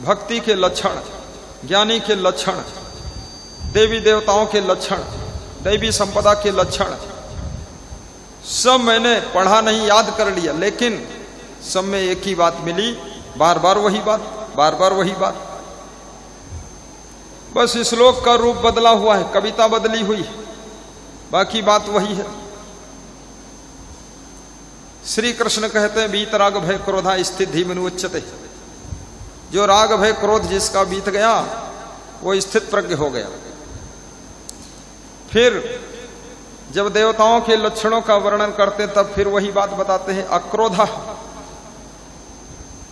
भक्ति के लक्षण, ज्ञानी के लक्षण, देवी देवताओं के लक्षण, दैवी संपदा के लक्षण सब मैंने पढ़ा नहीं, याद कर लिया, लेकिन सब में एक ही बात मिली, बार बार वही बात, बार बार वही बात। बस श्लोक का रूप बदला हुआ है, कविता बदली हुई, बाकी बात वही है। श्री कृष्ण कहते हैं बीत राग भय क्रोधा स्थित धीमनु उच्चते। जो राग भय क्रोध जिसका बीत गया वो स्थित प्रज्ञ हो गया। फिर जब देवताओं के लक्षणों का वर्णन करते तब फिर वही बात बताते हैं, अक्रोधा,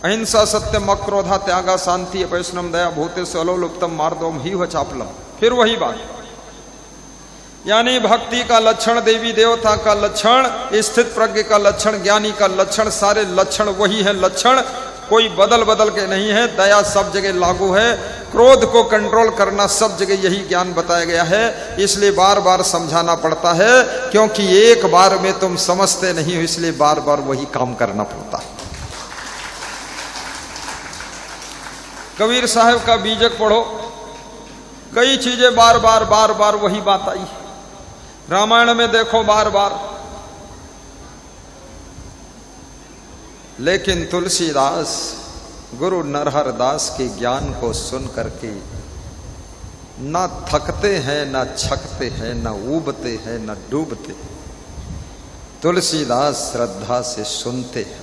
अहिंसा सत्यम अक्रोधा त्यागा शांति अपैशनम दया भूते सलोलुप्तम मार्दोम ही व चापलम। फिर वही बात, यानी भक्ति का लक्षण, देवी देवता का लक्षण, स्थित प्रज्ञ का लक्षण, ज्ञानी का लक्षण, सारे लक्षण वही है लक्षण, कोई बदल बदल के नहीं है। दया सब जगह लागू है, क्रोध को कंट्रोल करना सब जगह यही ज्ञान बताया गया है। इसलिए बार बार समझाना पड़ता है, क्योंकि एक बार में तुम समझते नहीं हो, इसलिए बार बार वही काम करना पड़ता है। कबीर साहब का बीजक पढ़ो, कई चीजें बार बार बार बार वही बात आई। रामायण में देखो बार बार, लेकिन तुलसीदास गुरु नरहर दास के ज्ञान को सुन करके ना थकते हैं, ना छकते हैं, ना ऊबते हैं, ना डूबते। तुलसीदास श्रद्धा से सुनते हैं।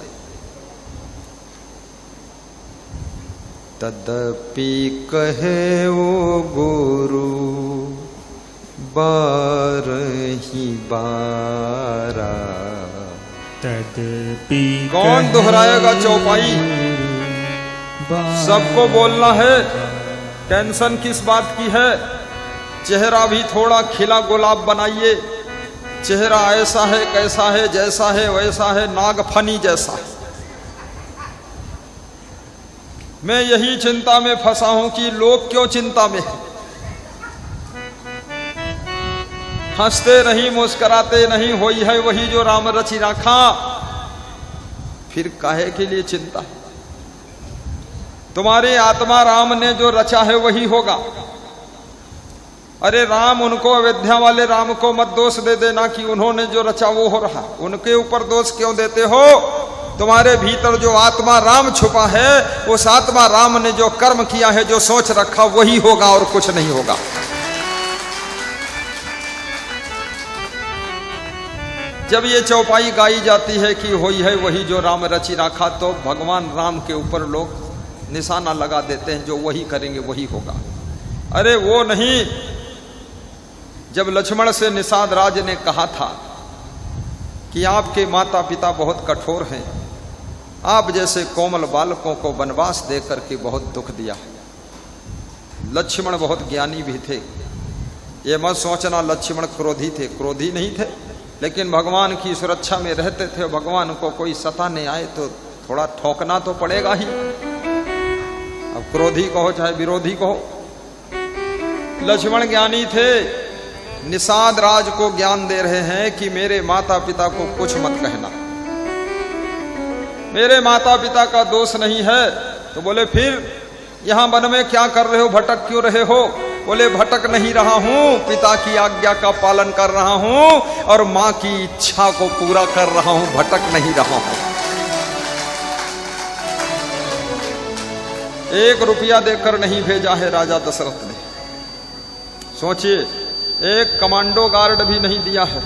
तदपि कहे वो गुरु बारही बारा। तदपि कौन दोहराएगा चौपाई? सबको बोलना है। टेंशन किस बात की है? चेहरा भी थोड़ा खिला गुलाब बनाइए। चेहरा ऐसा है कैसा है, जैसा है वैसा है, नागफनी जैसा है। मैं यही चिंता में फंसा हूं कि लोग क्यों चिंता में हैं। हंसते नहीं, मुस्कुराते नहीं, होई है वही जो राम रचि राखा। फिर काहे के लिए चिंता? तुम्हारी आत्मा राम ने जो रचा है वही होगा। अरे राम, उनको अयोध्या वाले राम को मत दोष दे देना कि उन्होंने जो रचा वो हो रहा। उनके ऊपर दोष क्यों देते हो? तुम्हारे भीतर जो आत्मा राम छुपा है, उस आत्मा राम ने जो कर्म किया है, जो सोच रखा वही होगा और कुछ नहीं होगा। जब ये चौपाई गाई जाती है कि होई है वही जो राम रचि राखा, तो भगवान राम के ऊपर लोग निशाना लगा देते हैं, जो वही करेंगे वही होगा। अरे वो नहीं। जब लक्ष्मण से निषाद राज ने कहा था कि आपके माता पिता बहुत कठोर हैं, आप जैसे कोमल बालकों को वनवास दे करके बहुत दुख दिया। लक्ष्मण बहुत ज्ञानी भी थे। ये मत सोचना लक्ष्मण क्रोधी थे, क्रोधी नहीं थे, लेकिन भगवान की सुरक्षा में रहते थे। भगवान को कोई सताने आए तो थोड़ा ठोकना तो पड़ेगा ही। अब क्रोधी कहो चाहे विरोधी कहो, लक्ष्मण ज्ञानी थे। निषाद राज को ज्ञान दे रहे हैं कि मेरे माता पिता को कुछ मत कहना, मेरे माता पिता का दोष नहीं है। तो बोले फिर यहां वन में क्या कर रहे हो, भटक क्यों रहे हो? बोले भटक नहीं रहा हूं, पिता की आज्ञा का पालन कर रहा हूं और मां की इच्छा को पूरा कर रहा हूं, भटक नहीं रहा हूं। 1 रुपया देकर नहीं भेजा है राजा दशरथ ने। सोचिए, एक कमांडो गार्ड भी नहीं दिया है,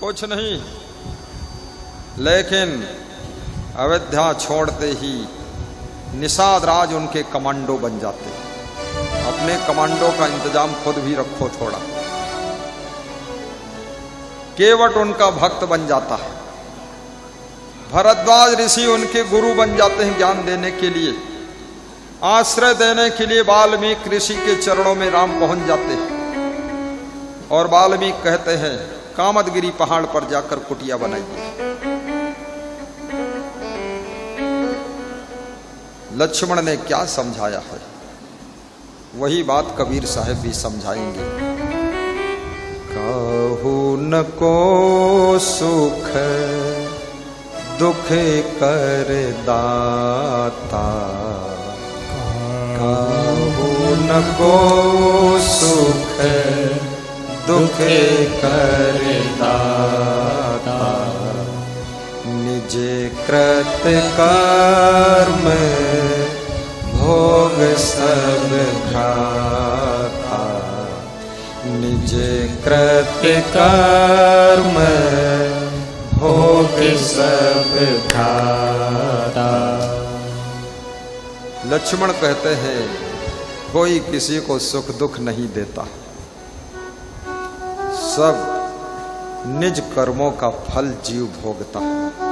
कुछ नहीं। लेकिन अयोध्या छोड़ते ही निषाद राज उनके कमांडो बन जाते। अपने कमांडो का इंतजाम खुद भी रखो थोड़ा। केवट उनका भक्त बन जाता है। भरद्वाज ऋषि उनके गुरु बन जाते हैं ज्ञान देने के लिए। आश्रय देने के लिए वाल्मीकि ऋषि के चरणों में राम पहुंच जाते हैं और वाल्मीकि कहते हैं कामदगिरी पहाड़ पर जाकर कुटिया बनाइए। लक्ष्मण ने क्या समझाया है, वही बात कबीर साहब भी समझाएंगे। कहू न को सुख दुख कर दाता, काहू न को सुख दुख करता, निजे कृत कर्म भोग सब घ्राता, निजे कृत कर्म भोग सब घ्राता। लक्ष्मण कहते हैं कोई किसी को सुख दुख नहीं देता, सब निज कर्मों का फल जीव भोगता है।